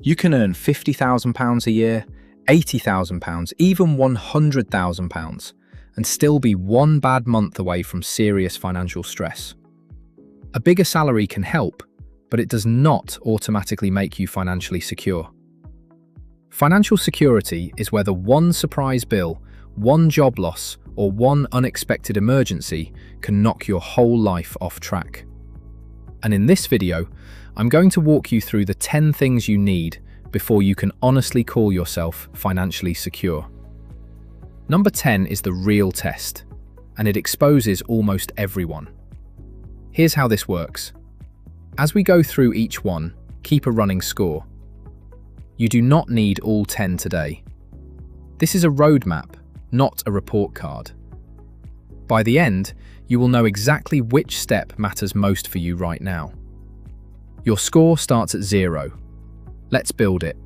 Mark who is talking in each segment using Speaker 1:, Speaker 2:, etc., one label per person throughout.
Speaker 1: You can earn £50,000 a year, £80,000, even £100,000, and still be one bad month away from serious financial stress. A bigger salary can help, but it does not automatically make you financially secure. Financial security is whether one surprise bill, one job loss, or one unexpected emergency can knock your whole life off track. And in this video, I'm going to walk you through the 10 things you need before you can honestly call yourself financially secure. Number 10 is the real test, and it exposes almost everyone. Here's how this works. As we go through each one, keep a running score. You do not need all 10 today. This is a roadmap, not a report card. By the end, you will know exactly which step matters most for you right now. Your score starts at 0. Let's build it.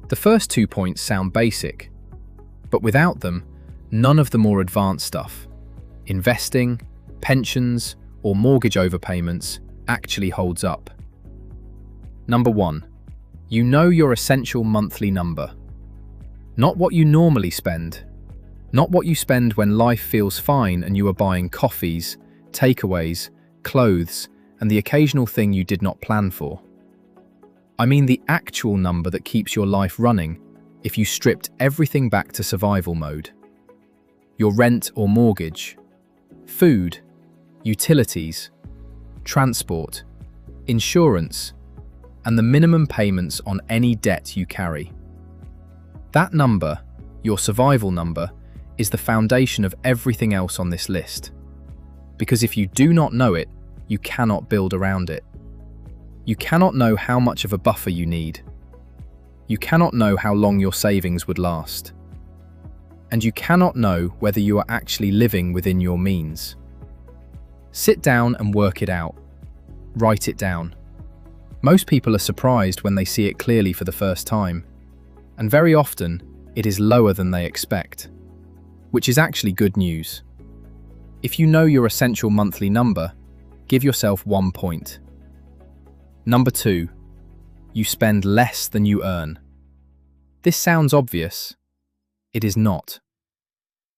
Speaker 1: The first 2 points sound basic, but without them, none of the more advanced stuff, investing, pensions, or mortgage overpayments, actually holds up. Number 1. You know your essential monthly number. Not what you normally spend. Not what you spend when life feels fine and you are buying coffees, takeaways, clothes, and the occasional thing you did not plan for. I mean the actual number that keeps your life running if you stripped everything back to survival mode. Your rent or mortgage, food, utilities, transport, insurance, and the minimum payments on any debt you carry. That number, your survival number, is the foundation of everything else on this list. Because if you do not know it, you cannot build around it. You cannot know how much of a buffer you need. You cannot know how long your savings would last. And you cannot know whether you are actually living within your means. Sit down and work it out. Write it down. Most people are surprised when they see it clearly for the first time, and very often it is lower than they expect, which is actually good news. If you know your essential monthly number, give yourself 1 point. Number 2, you spend less than you earn. This sounds obvious. It is not.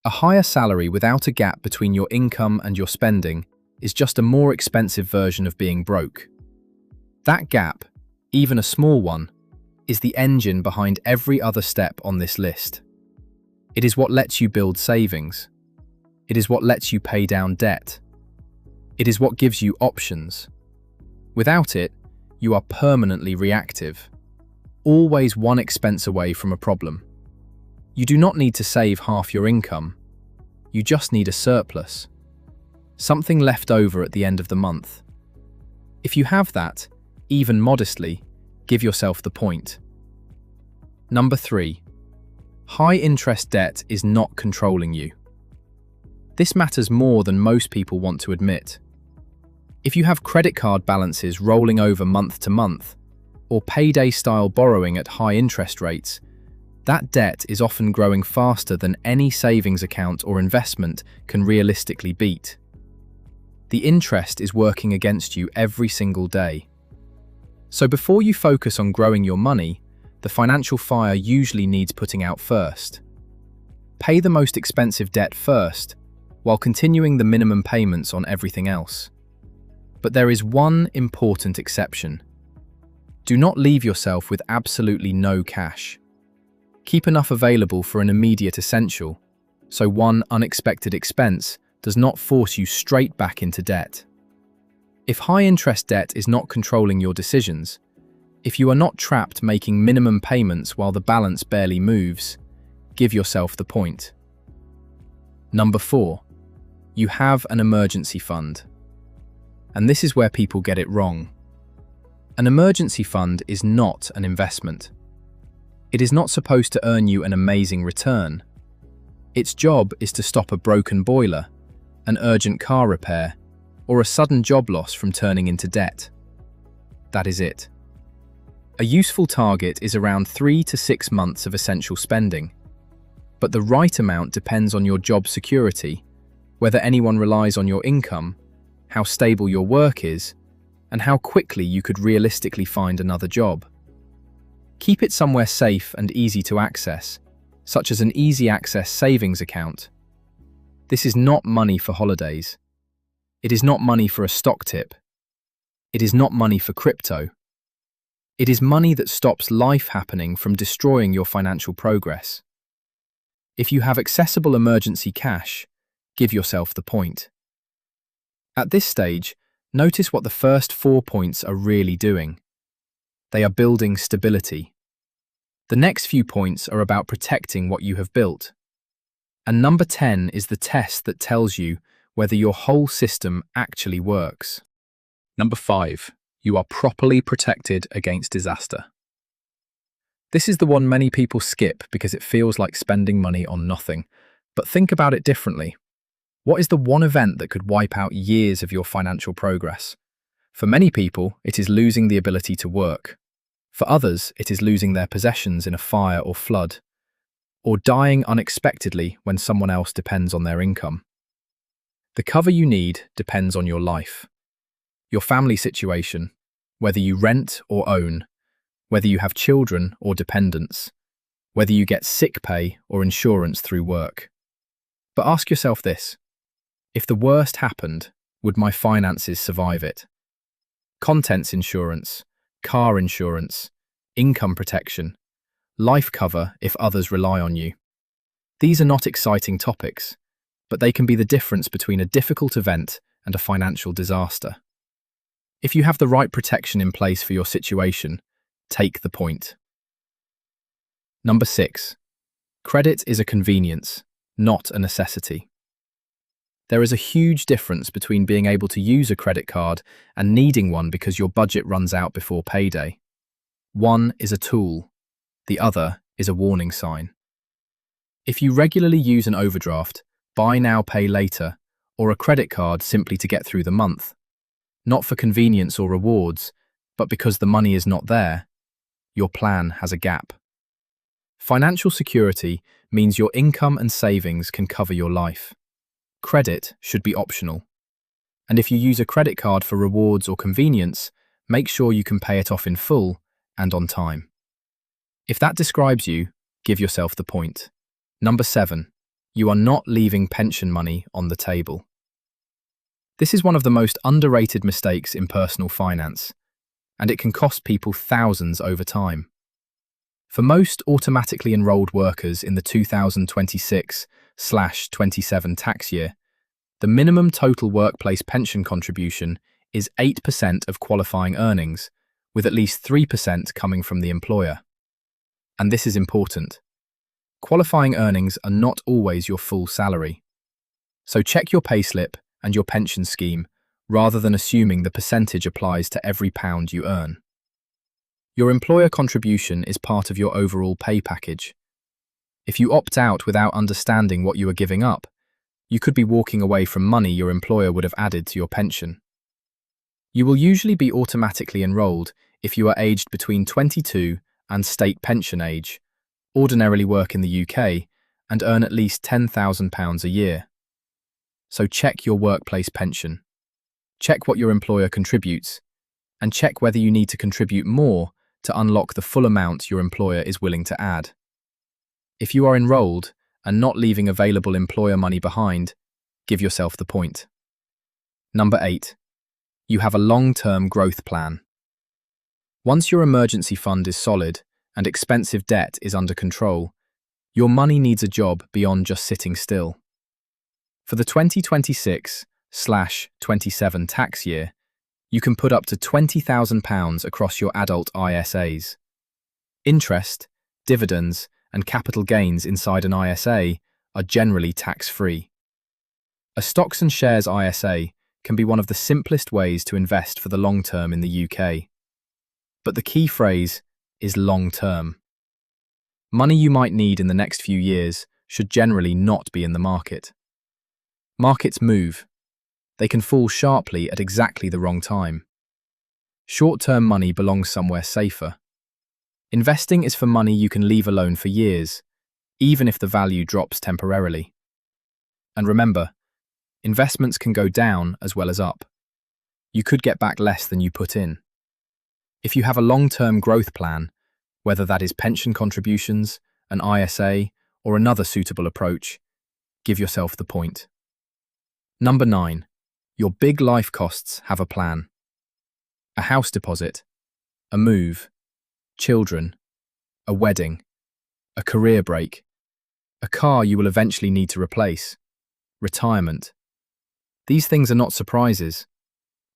Speaker 1: A higher salary without a gap between your income and your spending is just a more expensive version of being broke. That gap, even a small one, is the engine behind every other step on this list. It is what lets you build savings. It is what lets you pay down debt. It is what gives you options. Without it, you are permanently reactive, always one expense away from a problem. You do not need to save half your income. You just need a surplus. Something left over at the end of the month. If you have that, even modestly, give yourself the point. Number 3. High interest debt is not controlling you. This matters more than most people want to admit. If you have credit card balances rolling over month to month, or payday-style borrowing at high interest rates, that debt is often growing faster than any savings account or investment can realistically beat. The interest is working against you every single day. So before you focus on growing your money, the financial fire usually needs putting out first. Pay the most expensive debt first, while continuing the minimum payments on everything else. But there is one important exception. Do not leave yourself with absolutely no cash. Keep enough available for an immediate essential, so one unexpected expense does not force you straight back into debt. If high-interest debt is not controlling your decisions, if you are not trapped making minimum payments while the balance barely moves, give yourself the point. Number 4. You have an emergency fund. And this is where people get it wrong. An emergency fund is not an investment. It is not supposed to earn you an amazing return. Its job is to stop a broken boiler, an urgent car repair, or a sudden job loss from turning into debt. That is it. A useful target is around 3 to 6 months of essential spending. But the right amount depends on your job security, whether anyone relies on your income, how stable your work is, and how quickly you could realistically find another job. Keep it somewhere safe and easy to access, such as an easy access savings account. This is not money for holidays. It is not money for a stock tip. It is not money for crypto. It is money that stops life happening from destroying your financial progress. If you have accessible emergency cash, give yourself the point. At this stage, notice what the first 4 points are really doing. They are building stability. The next few points are about protecting what you have built. And number 10 is the test that tells you whether your whole system actually works.
Speaker 2: Number 5. You are properly protected against disaster.
Speaker 1: This is the one many people skip because it feels like spending money on nothing. But think about it differently. What is the one event that could wipe out years of your financial progress? For many people, it is losing the ability to work. For others, it is losing their possessions in a fire or flood, or dying unexpectedly when someone else depends on their income. The cover you need depends on your life, your family situation, whether you rent or own, whether you have children or dependents, whether you get sick pay or insurance through work. But ask yourself this: if the worst happened, would my finances survive it? Contents insurance, car insurance, income protection, life cover if others rely on you. These are not exciting topics, but they can be the difference between a difficult event and a financial disaster. If you have the right protection in place for your situation, take the point. Number 6. Credit is a convenience, not a necessity. There is a huge difference between being able to use a credit card and needing one because your budget runs out before payday. One is a tool, the other is a warning sign. If you regularly use an overdraft, buy now, pay later, or a credit card simply to get through the month, not for convenience or rewards, but because the money is not there, your plan has a gap. Financial security means your income and savings can cover your life. Credit should be optional. And if you use a credit card for rewards or convenience, make sure you can pay it off in full and on time. If that describes you, give yourself the point. Number 7. You are not leaving pension money on the table. This is one of the most underrated mistakes in personal finance, and it can cost people thousands over time. For most automatically enrolled workers in the 2026/27 tax year, the minimum total workplace pension contribution is 8% of qualifying earnings, with at least 3% coming from the employer. And this is important. Qualifying earnings are not always your full salary. So check your payslip and your pension scheme rather than assuming the percentage applies to every pound you earn. Your employer contribution is part of your overall pay package. If you opt out without understanding what you are giving up, you could be walking away from money your employer would have added to your pension. You will usually be automatically enrolled if you are aged between 22 and state pension age, ordinarily work in the UK, and earn at least £10,000 a year. So check your workplace pension. Check what your employer contributes, and check whether you need to contribute more to unlock the full amount your employer is willing to add. If you are enrolled and not leaving available employer money behind, give yourself the point. Number 8. You have a long-term growth plan. Once your emergency fund is solid and expensive debt is under control, your money needs a job beyond just sitting still. For the 2026/27 tax year, you can put up to £20,000 across your adult ISAs. Interest, dividends, and capital gains inside an ISA are generally tax-free. A stocks and shares ISA can be one of the simplest ways to invest for the long term in the UK. But the key phrase is long term. Money you might need in the next few years should generally not be in the market. Markets move. They can fall sharply at exactly the wrong time. Short-term money belongs somewhere safer. Investing is for money you can leave alone for years, even if the value drops temporarily. And remember, investments can go down as well as up. You could get back less than you put in. If you have a long-term growth plan, Whether that is pension contributions, an ISA, or another suitable approach, give yourself the point. Number 9. Your big life costs have a plan. A house deposit, a move, children, a wedding, a career break, a car you will eventually need to replace, retirement. These things are not surprises.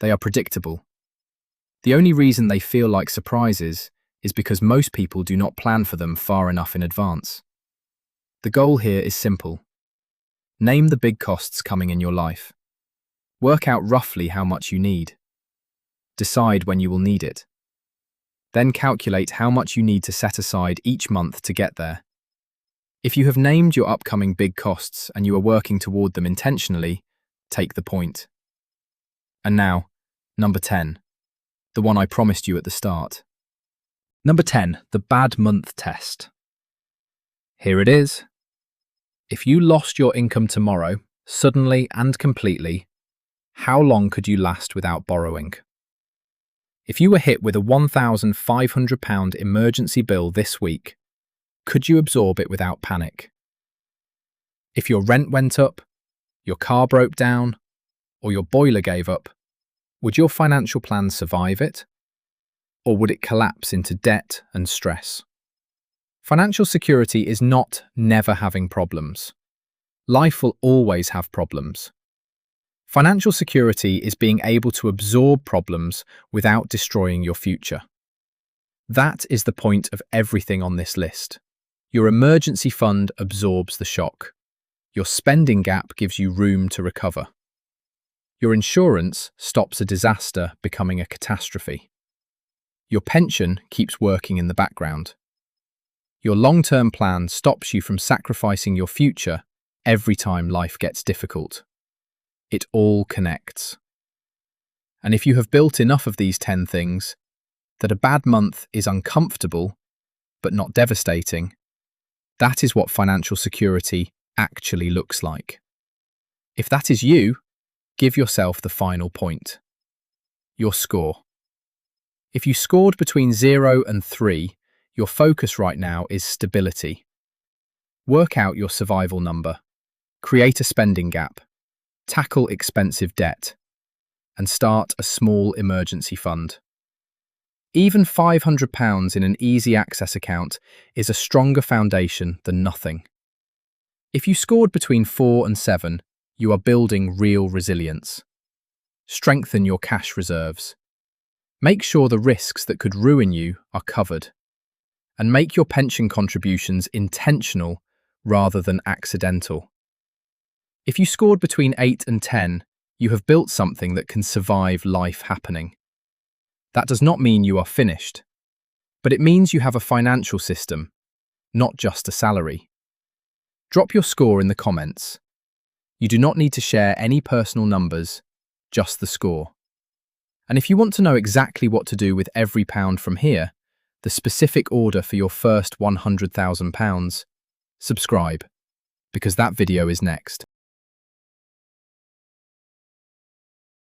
Speaker 1: They are predictable. The only reason they feel like surprises is because most people do not plan for them far enough in advance. The goal here is simple. Name the big costs coming in your life. Work out roughly how much you need. Decide when you will need it. Then calculate how much you need to set aside each month to get there. If you have named your upcoming big costs and you are working toward them intentionally, take the point. And now, number 10, the one I promised you at the start. Number 10, the bad month test. Here it is. If you lost your income tomorrow, suddenly and completely, how long could you last without borrowing? If you were hit with a £1,500 emergency bill this week, could you absorb it without panic? If your rent went up, your car broke down, or your boiler gave up, would your financial plan survive it? Or would it collapse into debt and stress? Financial security is not never having problems. Life will always have problems. Financial security is being able to absorb problems without destroying your future. That is the point of everything on this list. Your emergency fund absorbs the shock. Your spending gap gives you room to recover. Your insurance stops a disaster becoming a catastrophe. Your pension keeps working in the background. Your long-term plan stops you from sacrificing your future every time life gets difficult. It all connects. And if you have built enough of these 10 things, that a bad month is uncomfortable, but not devastating, that is what financial security actually looks like. If that is you, give yourself the final point. Your score. If you scored between 0 and 3, your focus right now is stability. Work out your survival number. Create a spending gap. Tackle expensive debt. And start a small emergency fund. Even £500 in an easy access account is a stronger foundation than nothing. If you scored between 4 and 7, you are building real resilience. Strengthen your cash reserves. Make sure the risks that could ruin you are covered. And make your pension contributions intentional rather than accidental. If you scored between 8 and 10, you have built something that can survive life happening. That does not mean you are finished, but it means you have a financial system, not just a salary. Drop your score in the comments. You do not need to share any personal numbers, just the score. And if you want to know exactly what to do with every pound from here, the specific order for your first £100,000, subscribe, because that video is next.